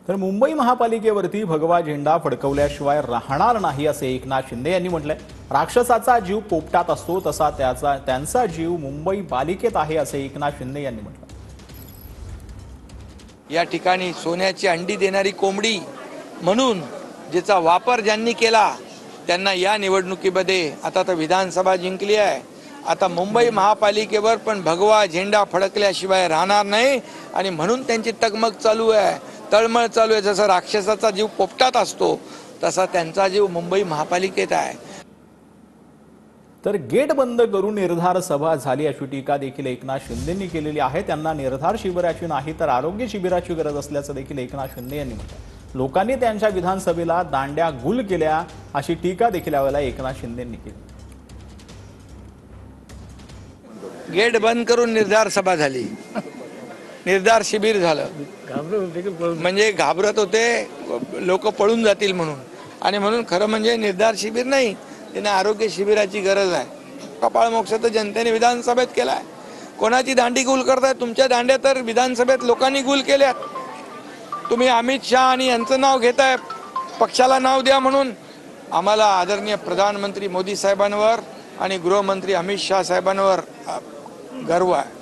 तर मुंबई महापालिकेवरती भगवा झेंडा फडकवल्याशिवाय राहणार नाही असे एकनाथ शिंदे यांनी म्हटलंय। राक्षसाचा जीव पोपटात असतो तसा त्यांचा जीव मुंबई पालिकेत आहे असे एकनाथ शिंदे यांनी म्हटलं। या ठिकाणी सोन्याची अंडी देणारी कोंबडी म्हणून ज्याचा वापर ज्यांनी केला त्यांना या निवडणुकीमध्ये आता तर विधानसभा जिंकली आहे, आता मुंबई महापालिकेवर पण भगवा झेंडा फडकल्याशिवाय राहणार नाही आणि म्हणून त्यांची तगमग चालू आहे, तळमळ चालू आहे। जसं राक्षसाचा जीव पोपटात असतो तसा त्यांचा जीव मुंबई महापालिकेत आहे। तर गेट बंद करून निर्धार सभा झाली अशी टीका देखील एकनाथ शिंदेंनी केलेली आहे। त्यांना निर्धार शिबिराची नाही तर आरोग्य शिबिराची गरज असल्याचं देखील एकनाथ शिंदे यांनी म्हटलं। लोकांनी त्यांच्या विधानसभेला दांड्या गुल केल्या अशी टीका देखील यावेळेला एकनाथ शिंदेंनी केली। गेट बंद करून निर्धार सभा झाली, निर्धार शिबिर झालं, म्हणजे घाबरत होते लोक पळून जातील म्हणून, आणि म्हणून खरं म्हणजे निर्धार शिबिर नाही, त्यांना आरोग्य शिबिराची गरज आहे। कपाळ मोक्ष तर जनतेने विधानसभेत केलाय। कोणाची दांडी गुल करताय? तुमच्या दांड्या तर विधानसभेत लोकांनी गुल केल्यात। तुम्ही अमित शाह आणि यांचं नाव घेताय, पक्षाला नाव द्या म्हणून। आम्हाला आदरणीय प्रधानमंत्री मोदी साहेबांवर आणि गृहमंत्री अमित शाह साहेबांवर गर्व आहे।